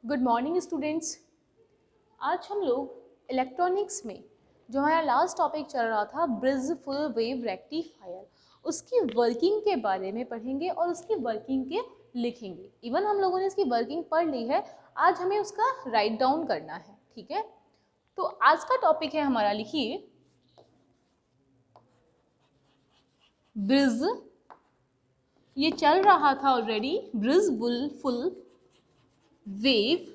Good morning students. आज हम लोग इलेक्ट्रॉनिक्स में जो हमारा लास्ट टॉपिक चल रहा था ब्रिज फुल वेव रेक्टिफायर, उसकी वर्किंग के बारे में पढ़ेंगे और उसकी वर्किंग के लिखेंगे। इवन हम लोगों ने इसकी वर्किंग पढ़ ली है, आज हमें उसका राइट डाउन करना है। ठीक है, तो आज का टॉपिक है हमारा, लिखिए ब्रिज। ये चल रहा था already, bridge full wave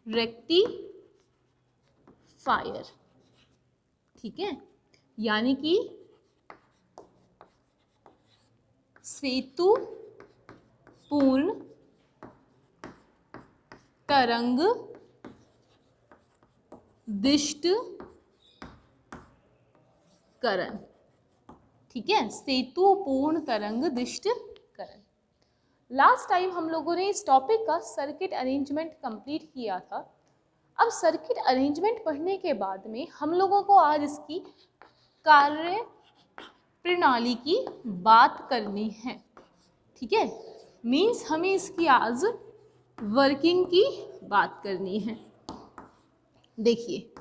rectifier. ठीक है, यानी कि सेतु पूर्ण तरंग दिष्टकरण। ठीक है, सेतु पूर्ण तरंग दिष्टकरण। लास्ट टाइम हम लोगों ने इस टॉपिक का सर्किट अरेंजमेंट कंप्लीट किया था। अब सर्किट अरेंजमेंट पढ़ने के बाद में हम लोगों को आज इसकी कार्य प्रणाली की बात करनी है। ठीक है, मीन्स हमें इसकी आज वर्किंग की बात करनी है। देखिए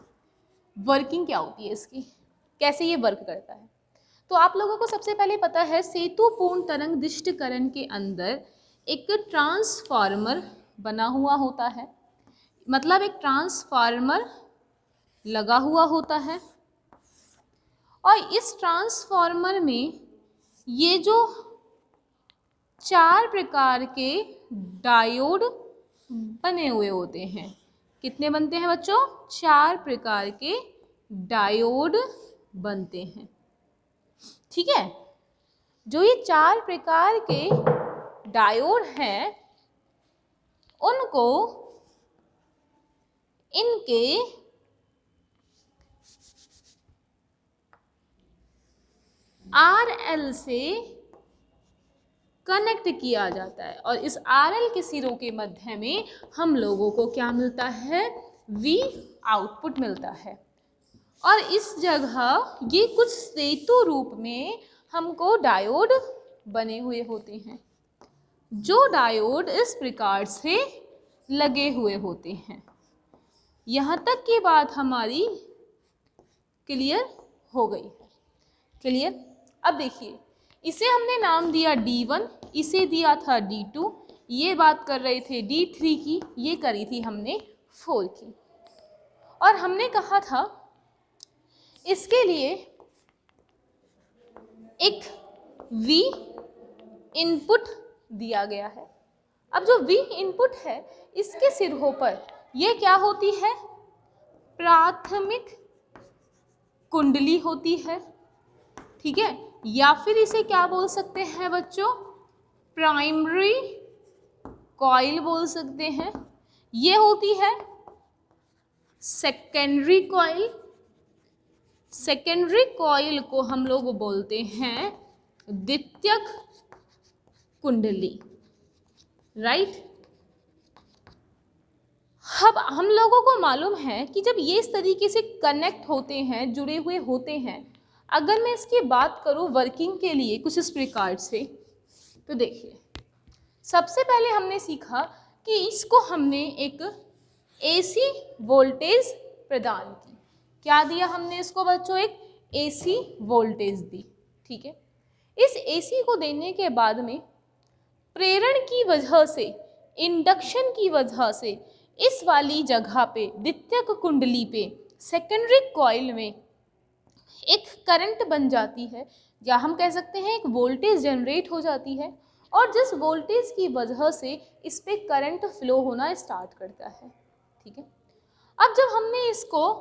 वर्किंग क्या होती है इसकी, कैसे ये वर्क करता है। तो आप लोगों को सबसे पहले पता है सेतु पूर्ण तरंग दिष्टकरण के अंदर एक ट्रांसफार्मर बना हुआ होता है, मतलब एक ट्रांसफार्मर लगा हुआ होता है। और इस ट्रांसफार्मर में ये जो 4 प्रकार के डायोड बने हुए होते हैं। कितने बनते हैं बच्चों? 4 प्रकार के डायोड बनते हैं। ठीक है, जो ये 4 प्रकार के डायोड हैं उनको इनके RL से कनेक्ट किया जाता है और इस RL के सिरों के मध्य में हम लोगों को क्या मिलता है? V आउटपुट मिलता है। और इस जगह ये कुछ सेतु रूप में हमको डायोड बने हुए होते हैं, जो डायोड इस प्रकार से लगे हुए होते हैं। यहाँ तक की बात हमारी क्लियर हो गई है। क्लियर? अब देखिए, इसे हमने नाम दिया D1, इसे दिया था D2, ये बात कर रहे थे D3 की, ये करी थी हमने 4 की। और हमने कहा था इसके लिए एक V इनपुट दिया गया है। अब जो V इनपुट है इसके सिरों पर ये क्या होती है? प्राथमिक कुंडली होती है। ठीक है, या फिर इसे क्या बोल सकते हैं बच्चों? प्राइमरी कॉइल बोल सकते हैं। ये होती है सेकेंडरी कॉइल। सेकेंडरी कॉइल को हम लोग बोलते हैं द्वितीयक कुंडली। राइट? अब हम लोगों को मालूम है कि जब ये इस तरीके से कनेक्ट होते हैं, जुड़े हुए होते हैं, अगर मैं इसकी बात करूं वर्किंग के लिए कुछ इस प्रकार से, तो देखिए सबसे पहले हमने सीखा कि इसको हमने एक AC वोल्टेज प्रदान की। क्या दिया हमने इसको बच्चों? एक AC वोल्टेज दी। ठीक है, इस AC को देने के बाद में प्रेरण की वजह से, इंडक्शन की वजह से इस वाली जगह पे, द्वितीयक कुंडली पे, सेकेंडरी कॉइल में एक करंट बन जाती है, या हम कह सकते हैं एक वोल्टेज जनरेट हो जाती है। और जिस वोल्टेज की वजह से इस पे करंट फ्लो होना स्टार्ट करता है। ठीक है, अब जब हमने इसको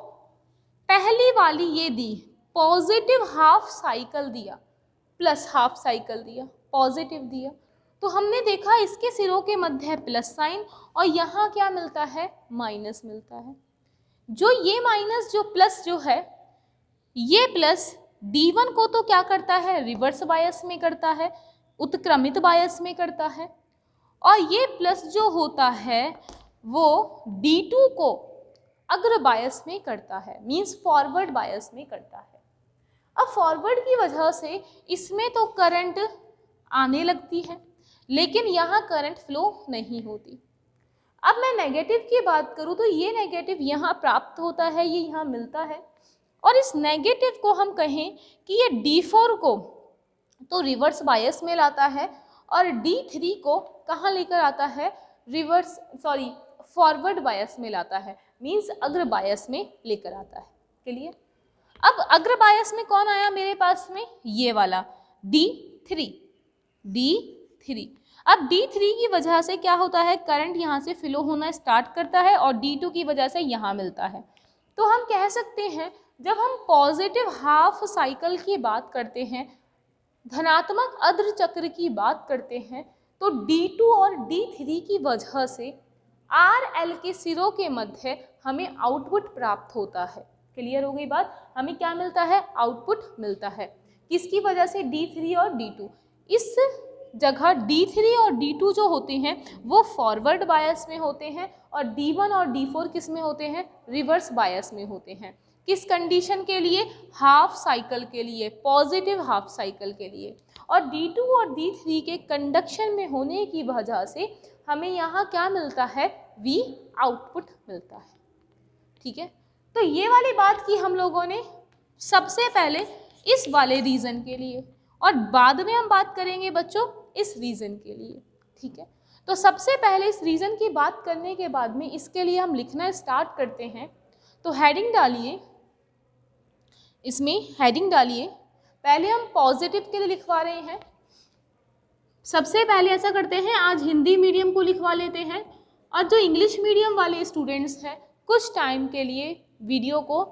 पहली वाली ये दी, पॉजिटिव हाफ साइकिल दिया, प्लस हाफ साइकिल दिया, पॉजिटिव दिया, तो हमने देखा इसके सिरों के मध्य प्लस साइन और यहाँ क्या मिलता है? माइनस मिलता है। जो ये माइनस, जो प्लस जो है, ये प्लस D1 को तो क्या करता है? रिवर्स बायस में करता है, उत्क्रमित बायस में करता है। और ये प्लस जो होता है वो D2 को अग्र बायस में करता है, मीन्स फॉरवर्ड बायस में करता है। अब फॉरवर्ड की वजह से इसमें तो करंट आने लगती है, लेकिन यहाँ करंट फ्लो नहीं होती। अब मैं नेगेटिव की बात करूँ तो ये नेगेटिव यहाँ प्राप्त होता है, ये यहाँ मिलता है, और इस नेगेटिव को हम कहें कि ये D4 को तो रिवर्स बायस में लाता है और D3 को कहाँ लेकर आता है, फॉरवर्ड बायस में लाता है, मीन्स अग्र बायस में लेकर आता है। क्लियर? अब अग्र बायस में कौन आया मेरे पास में, ये वाला D3। अब D3 की वजह से क्या होता है, करंट यहाँ से फ्लो होना स्टार्ट करता है और D2 की वजह से यहाँ मिलता है। तो हम कह सकते हैं जब हम पॉजिटिव हाफ साइकिल की बात करते हैं, धनात्मक अर्ध चक्र की बात करते हैं, तो D2 और D3 की वजह से RL के सिरों के मध्य हमें आउटपुट प्राप्त होता है। क्लियर हो गई बात? हमें क्या मिलता है, आउटपुट मिलता है। किसकी वजह से, D3 और D2। इस जगह D3 और D2 जो होते हैं वो फॉरवर्ड बायस में होते हैं और D1 और D4 किस में होते हैं, रिवर्स बायस में होते हैं। किस कंडीशन के लिए, हाफ साइकिल के लिए, पॉजिटिव हाफ साइकिल के लिए। और D2 और D3 के कंडक्शन में होने की वजह से हमें यहाँ क्या मिलता है, V आउटपुट मिलता है। ठीक है, तो ये वाली बात की हम लोगों ने सबसे पहले इस वाले रीज़न के लिए, और बाद में हम बात करेंगे बच्चों इस रीज़न के लिए। ठीक है, तो सबसे पहले इस रीज़न की बात करने के बाद में इसके लिए हम लिखना स्टार्ट करते हैं। तो हेडिंग डालिए, इसमें हेडिंग डालिए। पहले हम पॉजिटिव के लिए लिखवा रहे हैं। सबसे पहले ऐसा करते हैं, आज हिंदी मीडियम को लिखवा लेते हैं, और जो इंग्लिश मीडियम वाले स्टूडेंट्स हैं कुछ टाइम के लिए वीडियो को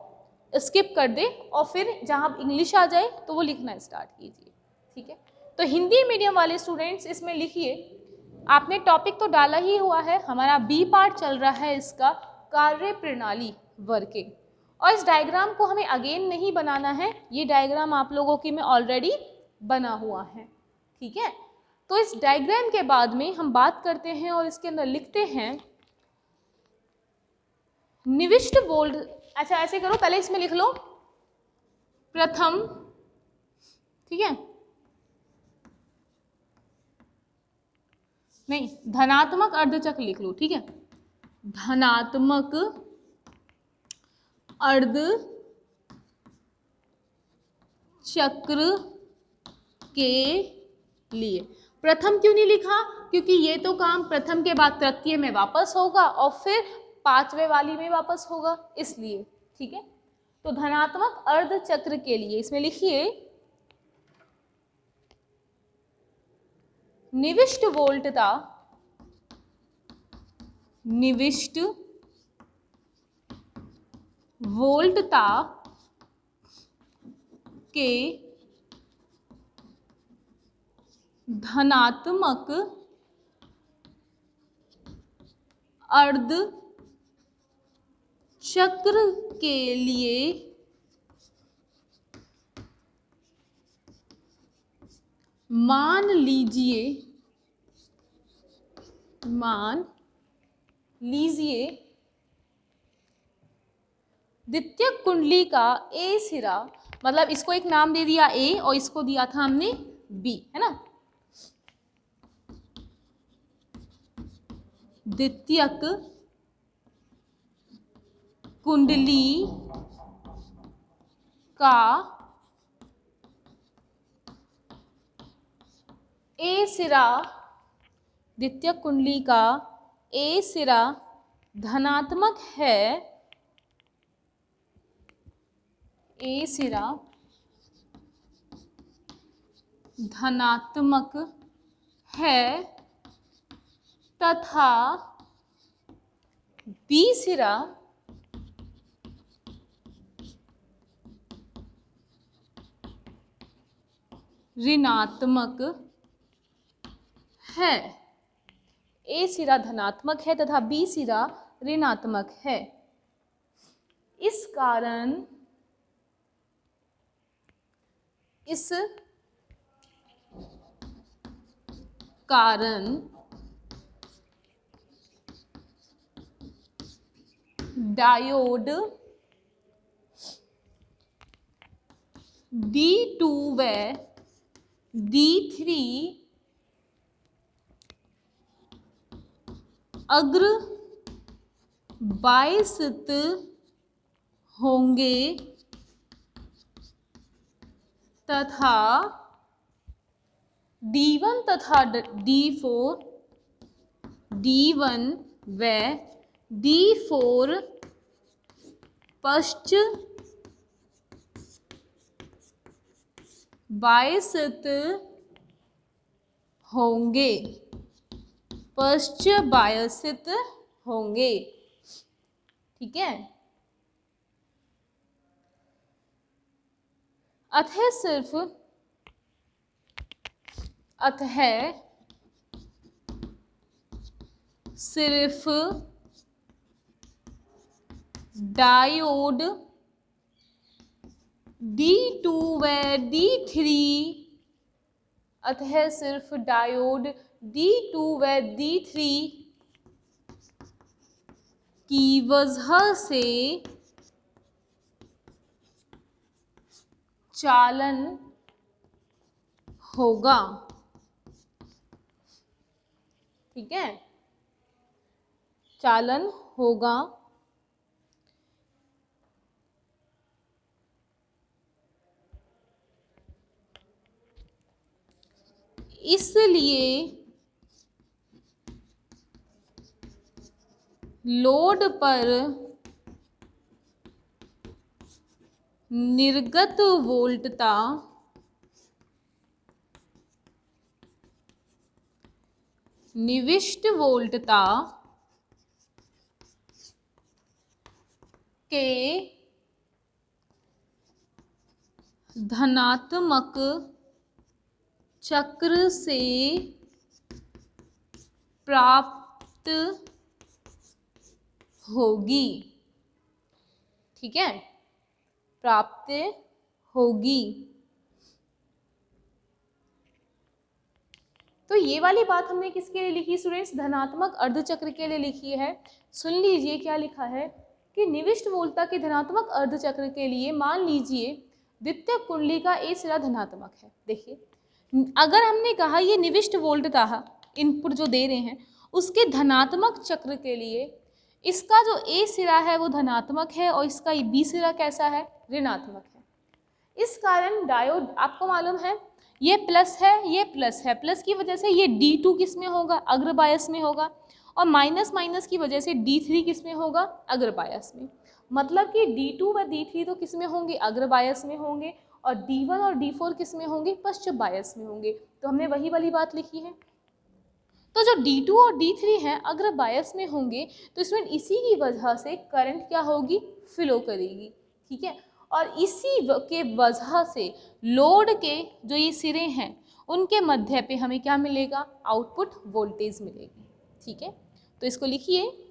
स्किप कर दे और फिर जहाँ इंग्लिश आ जाए तो वो लिखना स्टार्ट कीजिए। ठीक है, तो हिंदी मीडियम वाले स्टूडेंट्स इसमें लिखिए। आपने टॉपिक तो डाला ही हुआ है, हमारा बी पार्ट चल रहा है इसका, कार्य प्रणाली, वर्किंग। और इस डायग्राम को हमें अगेन नहीं बनाना है, ये डायग्राम आप लोगों की में ऑलरेडी बना हुआ है। ठीक है, तो इस डायग्राम के बाद में हम बात करते हैं और इसके अंदर लिखते हैं निविष्ट वोल्ट। अच्छा ऐसे करो, पहले इसमें लिख लो प्रथम, ठीक है, नहीं धनात्मक अर्धचक्र लिख लो। ठीक है, धनात्मक अर्धचक्र के लिए प्रथम क्यों नहीं लिखा, क्योंकि ये तो काम प्रथम के बाद तृतीय में वापस होगा और फिर पांचवें वाली में वापस होगा, इसलिए। ठीक है, तो धनात्मक अर्धचक्र के लिए इसमें लिखिए निविष्ट वोल्टता, निविष्ट वोल्टता के धनात्मक अर्धचक्र के लिए मान लीजिए द्वितीयक कुंडली का ए सिरा, मतलब इसको एक नाम दे दिया ए और इसको दिया था हमने बी, है ना। द्वितीयक कुंडली का ए सिरा, द्वितीयक कुंडली का ए सिरा धनात्मक है, ए सिरा धनात्मक है तथा बी सिरा ऋणात्मक है। ए सिरा धनात्मक है तथा बी सिरा ऋणात्मक है। इस कारण डायोड D2 व D3 अग्र बायसित होंगे तथा D1 तथा D4 D1 व D4 पश्च बायसित होंगे, पश्च बायसित होंगे। ठीक है। अतः सिर्फ डायोड D2 व D3, अतः सिर्फ डायोड D2 व D3 की वजह से चालन होगा। ठीक है, चालन होगा। इसलिए लोड पर निर्गत वोल्टता निविष्ट वोल्टता के धनात्मक चक्र से प्राप्त होगी। ठीक है, प्राप्त होगी। तो ये वाली बात हमने किसके लिए लिखी स्टूडेंट्स? धनात्मक अर्धचक्र के लिए लिखी है। सुन लीजिए क्या लिखा है कि निविष्ट वोल्टता के धनात्मक अर्धचक्र के लिए मान लीजिए द्वितीयक कुंडली का ए सिरा धनात्मक है। देखिए, अगर हमने कहा ये निविष्ट वोल्टता इनपुट जो दे रहे हैं उसके धनात्मक चक्र के लिए इसका जो ए सिरा है वो धनात्मक है और इसका बी सिरा कैसा है? ऋणात्मक है। इस कारण डायोड आपको मालूम है ये प्लस है, ये प्लस है, प्लस की वजह से ये D2 किस में होगा? अग्र बायस में होगा। और माइनस माइनस की वजह से D3 किस में होगा? अग्र बायस में। मतलब कि D2 व D3 तो किस में होंगे? अग्र बायस में होंगे। और D1 और D4 किस में होंगे? पश्च बायस में होंगे। तो हमने वही वाली बात लिखी है। तो जो D2 और D3 हैं अग्र बायस में होंगे तो इसमें इसी की वजह से करंट क्या होगी? फ्लो करेगी। ठीक है, और इसी के वजह से लोड के जो ये सिरे हैं उनके मध्य पे हमें क्या मिलेगा? आउटपुट वोल्टेज मिलेगी। ठीक है, तो इसको लिखिए।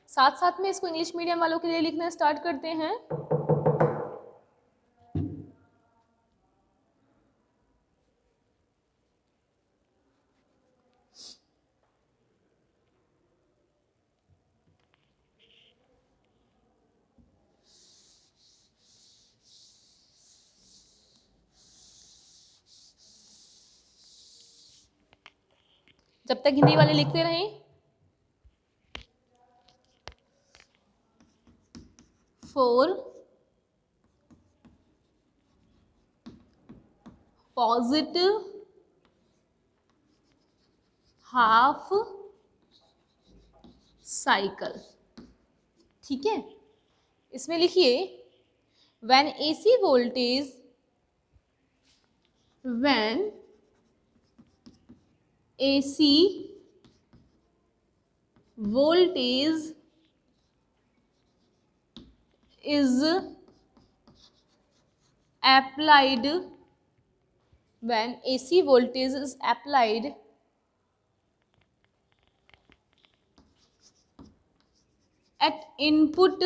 साथ साथ में इसको इंग्लिश मीडियम वालों के लिए लिखना स्टार्ट करते हैं। जब तक हिंदी वाले लिखते रहें। Four positive half cycle. ठीक है, इसमें लिखिए when AC voltage when AC voltage is applied, when AC voltage is applied at input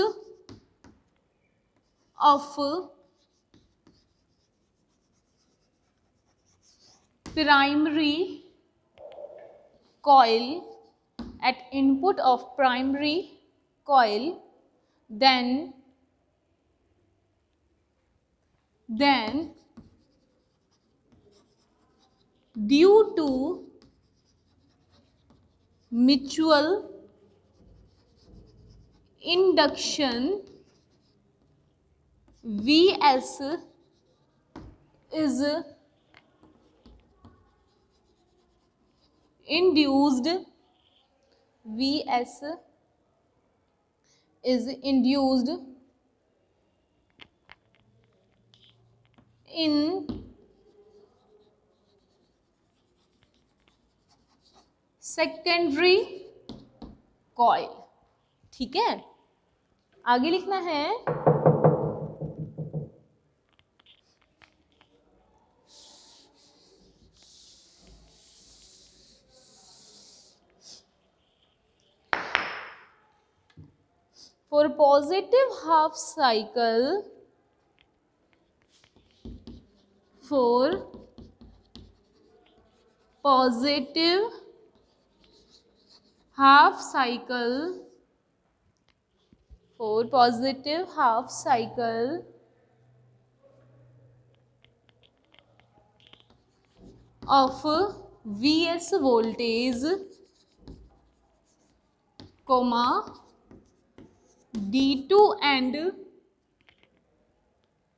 of primary coil, at input of primary coil, then due to mutual induction, Vs is induced, Vs is induced in secondary coil. ठीक है, आगे लिखना है for positive half cycle, for positive half cycle, for positive half cycle of Vs voltage, comma D2 and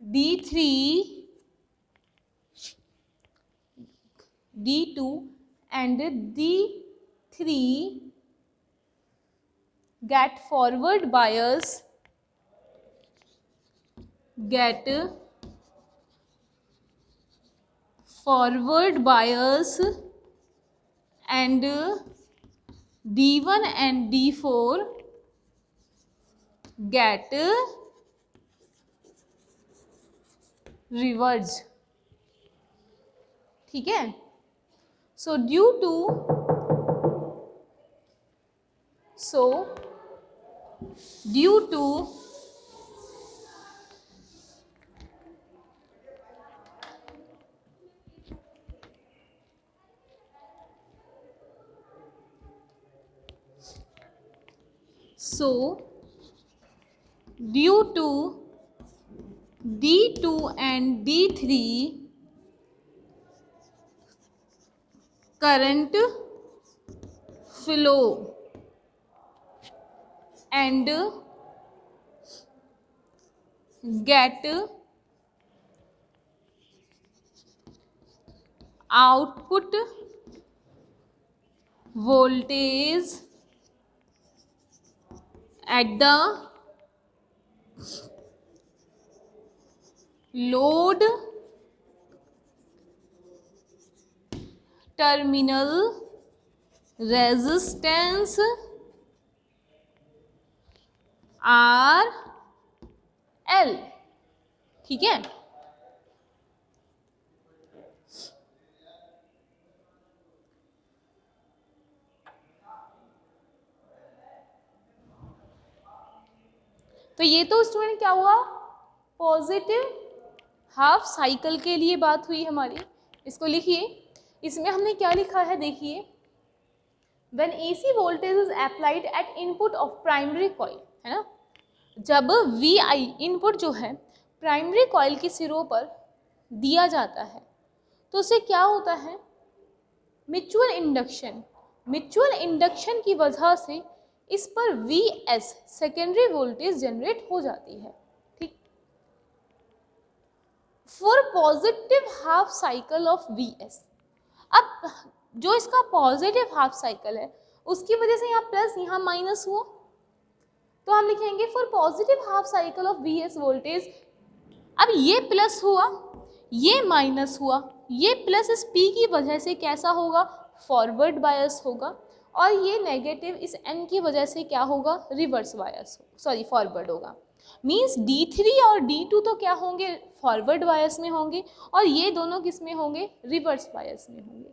D3, D2 and D3 get forward bias, get forward bias, and D1 and D4 get reverse. ठीक है, so due to due to D2 and D3 current flow and get output voltage at the load terminal resistance RL. ठीक है, तो ये तो student क्या हुआ, positive half cycle के लिए बात हुई हमारी। इसको लिखिए, इसमें हमने क्या लिखा है देखिए, when AC voltage is applied at input of primary coil, है ना, जब VI इनपुट जो है प्राइमरी कॉइल के सिरों पर दिया जाता है तो उससे क्या होता है, म्यूचुअल इंडक्शन की वजह से इस पर VS सेकेंडरी वोल्टेज जनरेट हो जाती है। ठीक, for positive half cycle of VS, अब जो इसका पॉजिटिव हाफ साइकिल है उसकी वजह से यहाँ प्लस यहाँ माइनस हुआ, तो हम लिखेंगे for positive half cycle of VS voltage. अब ये प्लस हुआ, ये माइनस हुआ, ये प्लस इस P की वजह से कैसा होगा, फॉरवर्ड बायस होगा, और ये नेगेटिव इस N की वजह से क्या होगा, रिवर्स बायस, सॉरी फॉरवर्ड होगा। मीन्स D3 और D2 तो क्या होंगे, फॉरवर्ड बायस में होंगे, और ये दोनों किस में होंगे, रिवर्स बायस में होंगे।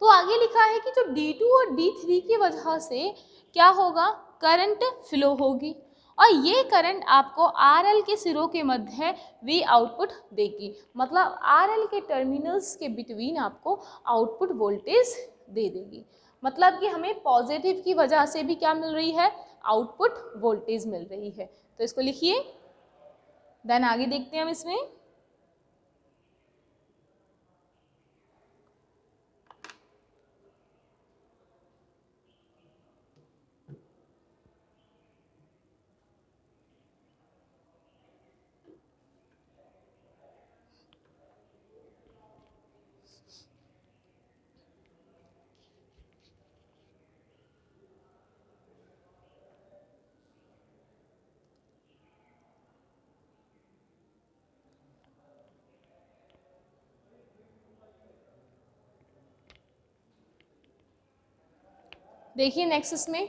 तो आगे लिखा है कि जो D2 और D3 की वजह से क्या होगा, करंट फ्लो होगी, और ये करंट आपको RL के सिरों के मध्य V आउटपुट देगी, मतलब RL के टर्मिनल्स के बिटवीन आपको आउटपुट वोल्टेज दे देगी। मतलब कि हमें पॉजिटिव की वजह से भी क्या मिल रही है, आउटपुट वोल्टेज मिल रही है। तो इसको लिखिए, देन आगे देखते हैं हम इसमें। देखिए नेक्स्ट इसमें,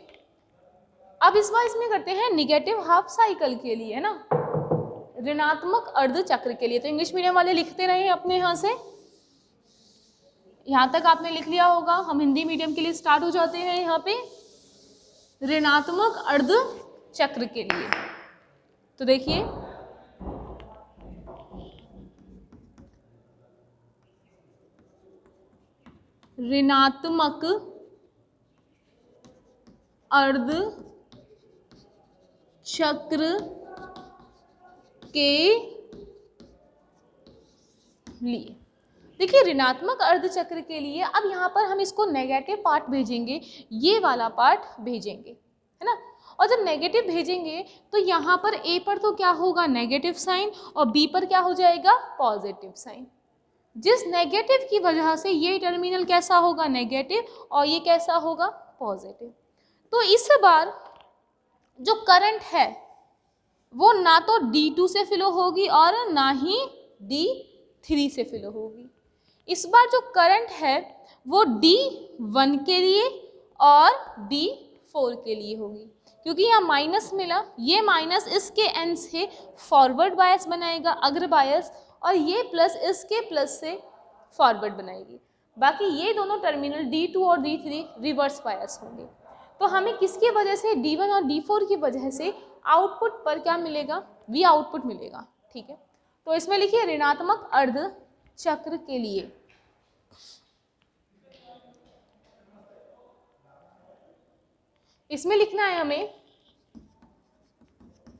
अब इस बार इसमें करते हैं निगेटिव हाफ साइकिल के लिए, है ना, ऋणात्मक अर्ध चक्र के लिए। तो इंग्लिश मीडियम वाले लिखते रहे अपने यहाँ से, यहाँ तक आपने लिख लिया होगा। हम हिंदी मीडियम के लिए स्टार्ट हो जाते हैं यहाँ पे, ऋणात्मक अर्ध चक्र के लिए। तो देखिए, ऋणात्मक अर्ध चक्र के लिए, देखिए ऋणात्मक अर्धचक्र के लिए अब यहाँ पर हम इसको नेगेटिव पार्ट भेजेंगे, ये वाला पार्ट भेजेंगे, है ना। और जब नेगेटिव भेजेंगे तो यहाँ पर ए पर तो क्या होगा, नेगेटिव साइन, और बी पर क्या हो जाएगा, पॉजिटिव साइन। जिस नेगेटिव की वजह से ये टर्मिनल कैसा होगा, नेगेटिव, और ये कैसा होगा, पॉजिटिव। तो इस बार जो करंट है वो ना तो D2 से फ्लो होगी और ना ही D3 से फ्लो होगी। इस बार जो करंट है वो D1 के लिए और D4 के लिए होगी, क्योंकि यहाँ माइनस मिला, ये माइनस इसके एंड से फॉरवर्ड बायस बनाएगा, अग्र बायस, और ये प्लस इसके प्लस से फॉरवर्ड बनाएगी। बाकी ये दोनों टर्मिनल D2 और D3 रिवर्स बायस होंगे। तो हमें किसकी वजह से, D1 और D4 की वजह से आउटपुट पर क्या मिलेगा, V आउटपुट मिलेगा, ठीक है। तो इसमें लिखिए ऋणात्मक अर्ध चक्र के लिए इसमें लिखना है हमें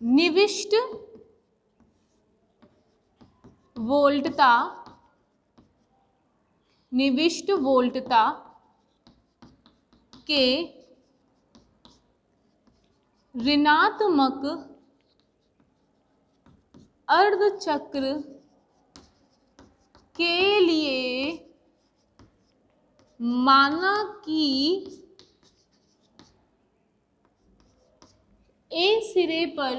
निविष्ट वोल्टता के ऋणात्मक अर्धचक्र के लिए माना कि ए सिरे पर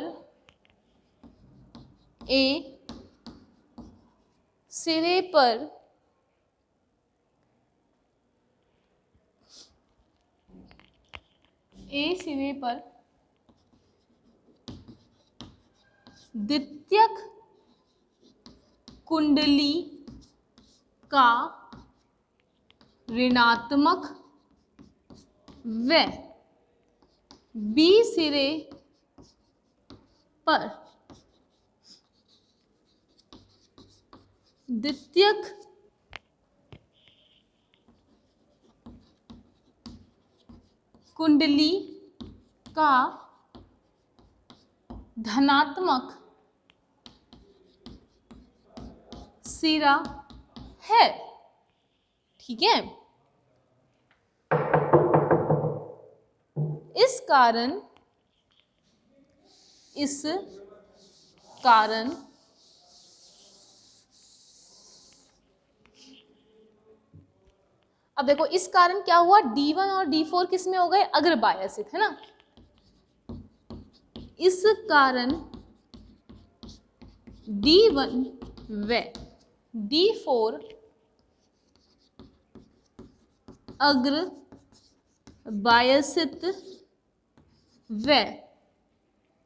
द्वितीयक कुंडली का ऋणात्मक व बी सिरे पर द्वितीयक कुंडली का धनात्मक सिरा है, ठीक है। इस कारण अब देखो, इस कारण क्या हुआ, D1 और D4 किस में हो गए, अग्र बायसित, है ना। इस कारण D1 व D4 अग्र बायसित व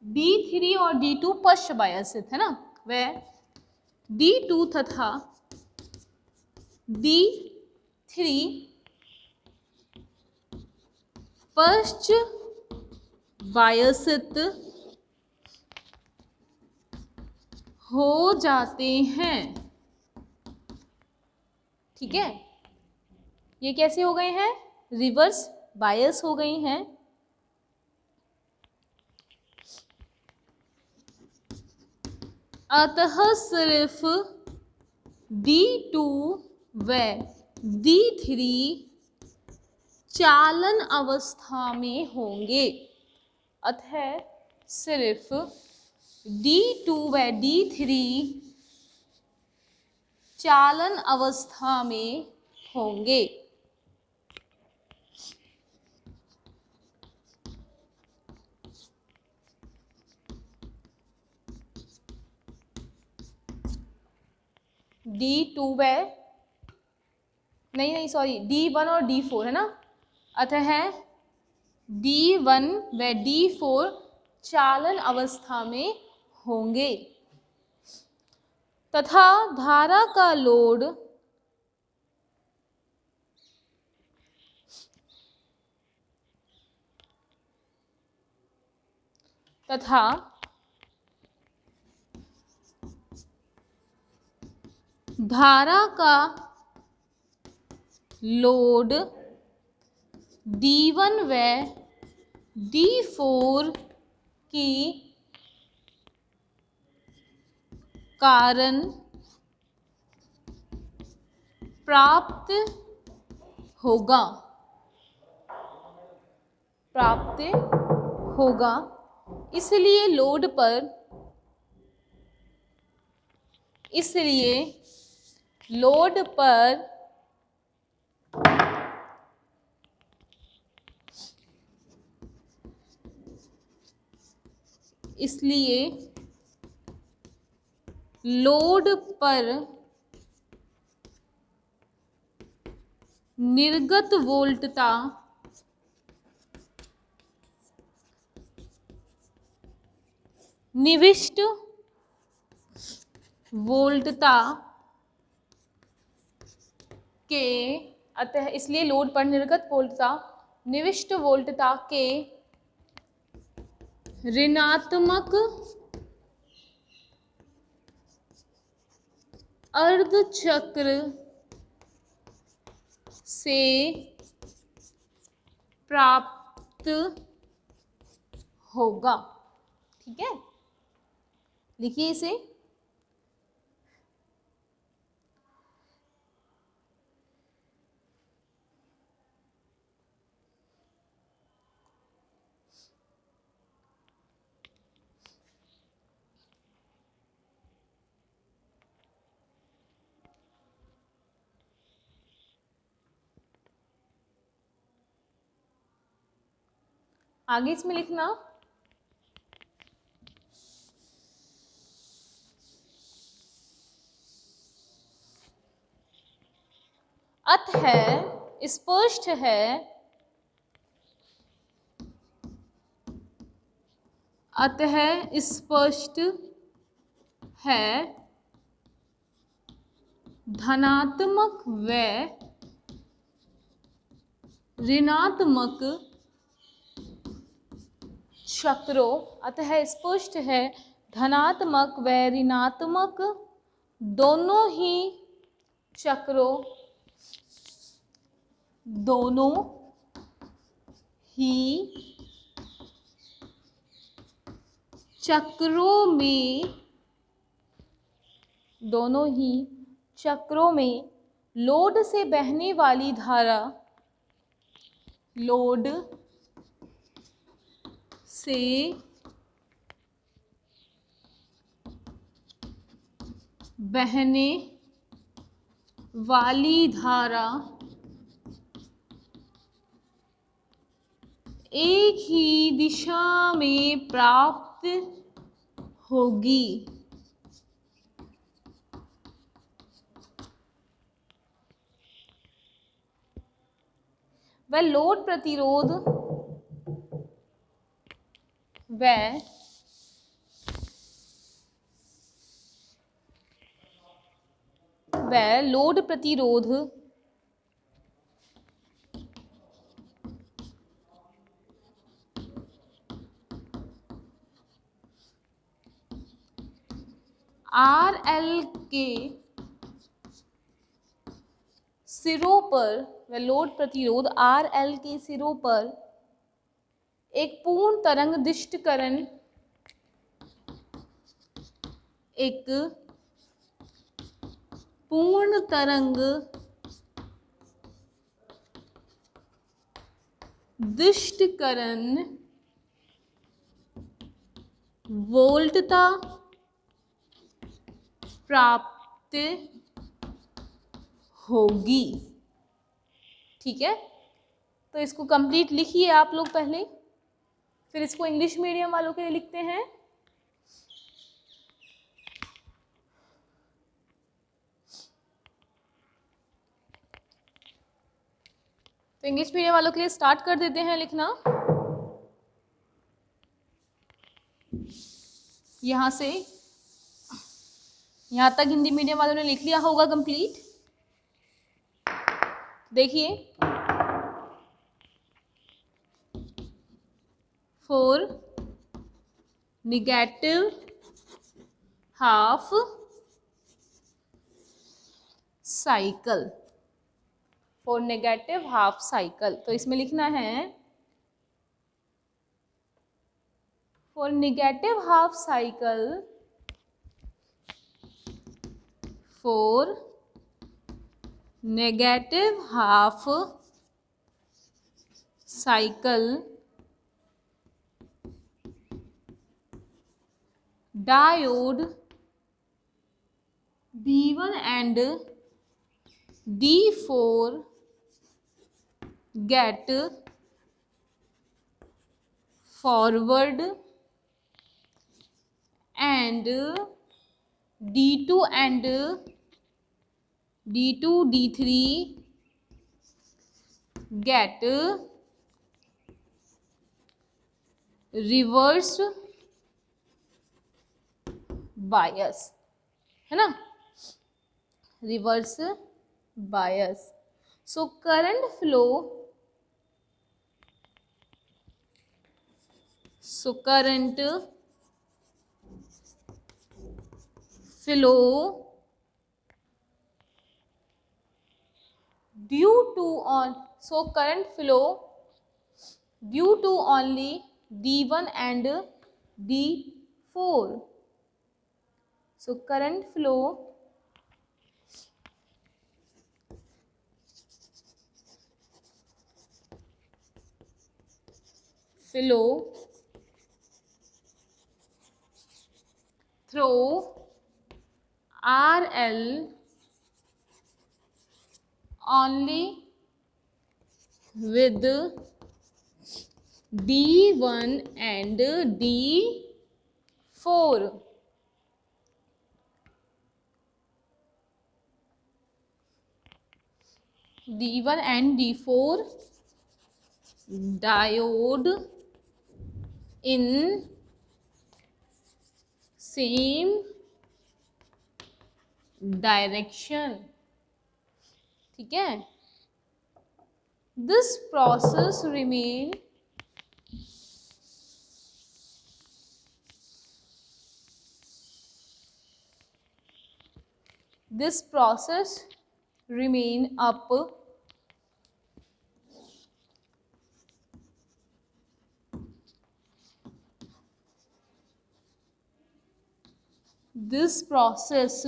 D3 और D2 पश्च बायसित है ना, वह D2 तथा D3 पश्च बायसित हो जाते हैं। ठीक है, ये कैसे हो गए हैं, रिवर्स बायस हो गए हैं। अतः सिर्फ D2 व D3 चालन अवस्था में होंगे। अतः सिर्फ D2 व D3 चालन अवस्था में होंगे। D2 व नहीं सॉरी D1 और D4 है ना, अतः D1 व D4 चालन अवस्था में होंगे तथा धारा का लोड तथा धारा का लोड D1 व D4 की कारण प्राप्त होगा इसलिए लोड पर निर्गत वोल्टता निविष्ट वोल्टता के अतः इसलिए लोड पर निर्गत वोल्टता निविष्ट वोल्टता के ऋणात्मक अर्धचक्र से प्राप्त होगा। ठीक है, लिखिए इसे। आगे इसमें लिखना अतः स्पष्ट है धनात्मक व ऋणात्मक चक्रों अतः स्पष्ट है धनात्मक व ऋणात्मक दोनों ही चक्रों में लोड से बहने वाली धारा एक ही दिशा में प्राप्त होगी। वह लोड प्रतिरोध व व लोड प्रतिरोध RL के सिरों पर व लोड प्रतिरोध RL के सिरों पर एक पूर्ण तरंग दिष्टकरण वोल्टता प्राप्त होगी। ठीक है, तो इसको कंप्लीट लिखिए आप लोग पहले, फिर इसको इंग्लिश मीडियम वालों के लिए लिखते हैं। तो इंग्लिश मीडियम वालों के लिए स्टार्ट कर देते हैं लिखना। यहाँ से यहाँ तक हिंदी मीडियम वालों ने लिख लिया होगा कंप्लीट। देखिए, for negative half cycle, for negative half cycle, तो इसमें लिखना है for negative half cycle, for negative half cycle diode D1 and D4 get forward and D2 and D2 D3 get reverse बायस, है ना, reverse bias. So current flow due to only D1 and D4. So current flow through RL only with D1 and D4. D1 and D4 diode in same direction. ठीक है, this process remain up this process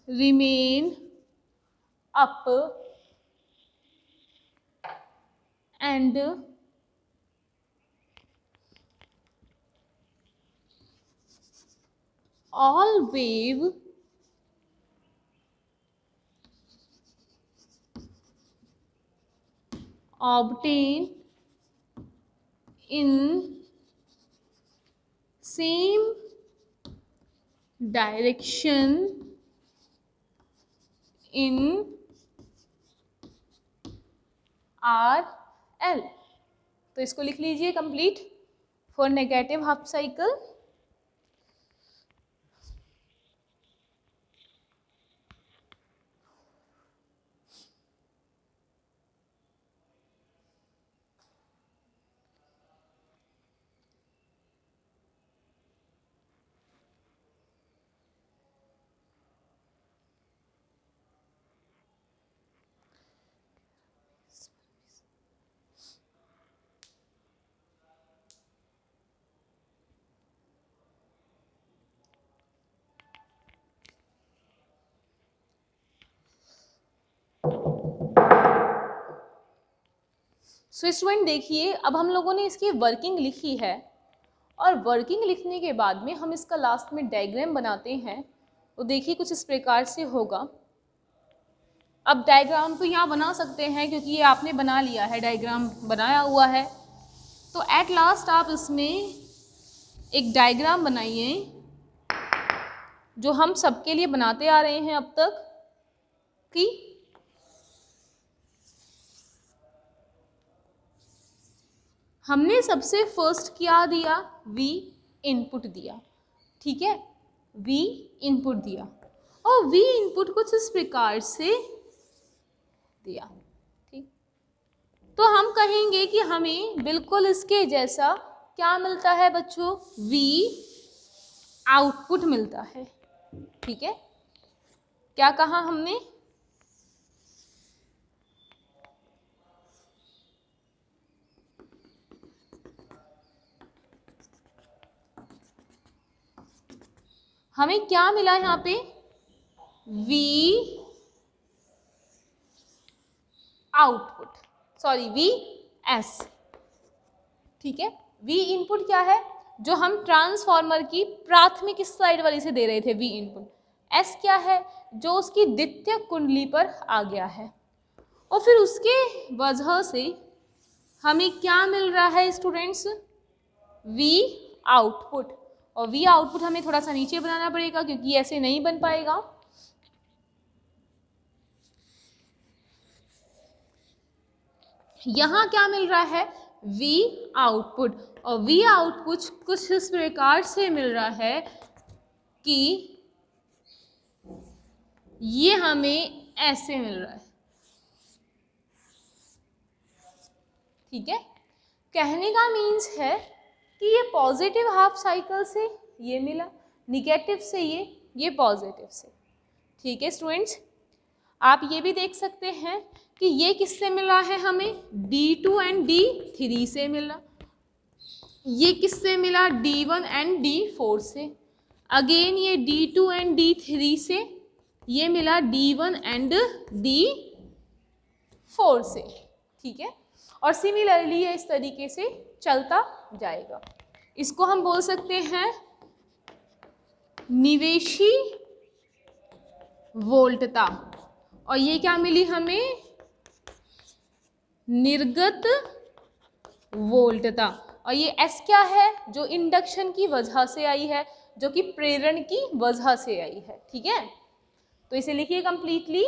remain up and all wave obtain in same direction in RL। तो इसको लिख लीजिए complete, for negative half cycle so student देखिए, अब हम लोगों ने इसकी वर्किंग लिखी है और वर्किंग लिखने के बाद में हम इसका लास्ट में डायग्राम बनाते हैं। तो देखिए कुछ इस प्रकार से होगा। अब डायग्राम तो यहाँ बना सकते हैं क्योंकि ये आपने बना लिया है, डायग्राम बनाया हुआ है। तो एट लास्ट आप इसमें एक डायग्राम बनाइए जो हम सबके लिए बनाते आ रहे हैं अब तक कि हमने सबसे फर्स्ट क्या दिया, V इनपुट दिया, ठीक है, V इनपुट दिया और V इनपुट कुछ इस प्रकार से दिया, ठीक। तो हम कहेंगे कि हमें बिल्कुल इसके जैसा क्या मिलता है बच्चों, V आउटपुट मिलता है, ठीक है। क्या कहा हमने, हमें क्या मिला यहाँ पे, V output, sorry V S, ठीक है। V इनपुट क्या है, जो हम ट्रांसफॉर्मर की प्राथमिक स्लाइड वाली से दे रहे थे, V इनपुट। S क्या है, जो उसकी द्वितीयक कुंडली पर आ गया है और फिर उसके वजह से हमें क्या मिल रहा है स्टूडेंट्स, V आउटपुट। और V आउटपुट हमें थोड़ा सा नीचे बनाना पड़ेगा क्योंकि ऐसे नहीं बन पाएगा। यहाँ क्या मिल रहा है, V आउटपुट, और V आउटपुट कुछ इस प्रकार से मिल रहा है कि ये हमें ऐसे मिल रहा है, ठीक है। कहने का मीन्स है कि ये पॉजिटिव हाफ साइकिल से ये मिला, निगेटिव से ये पॉजिटिव से, ठीक है स्टूडेंट्स। आप ये भी देख सकते हैं कि ये किससे मिला है, हमें D2 एंड D3 से मिला, ये किससे मिला, D1 एंड D4 से, अगेन ये D2 एंड D3 से, ये मिला D1 एंड D4 से, ठीक है। और सिमिलरली ये इस तरीके से चलता जाएगा। इसको हम बोल सकते हैं निवेशी वोल्टता, और ये क्या मिली हमें, निर्गत वोल्टता। और ये S क्या है, जो इंडक्शन की वजह से आई है, जो कि प्रेरण की वजह से आई है, ठीक है। तो इसे लिखिए कंप्लीटली,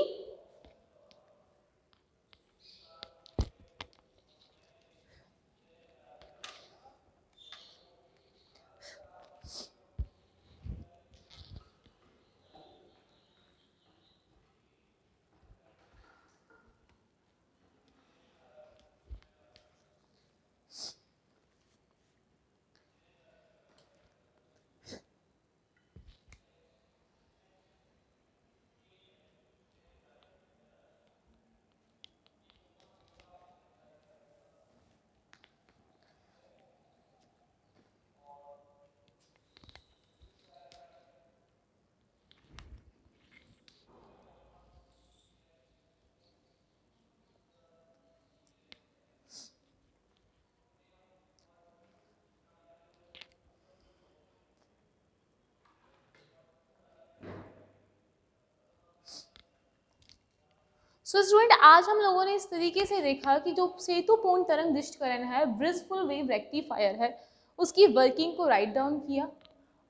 सो स्टूडेंट आज हम लोगों ने इस तरीके से देखा कि जो सेतुपूर्ण तरंग दृष्टिकरण है, ब्रिजफुल वेव रेक्टिफायर है, उसकी वर्किंग को राइट डाउन किया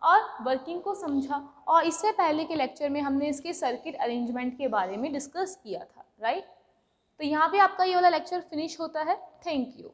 और वर्किंग को समझा। और इससे पहले के लेक्चर में हमने इसके सर्किट अरेंजमेंट के बारे में डिस्कस किया था, राइट। तो यहाँ पे आपका ये वाला लेक्चर फिनिश होता है। Thank you.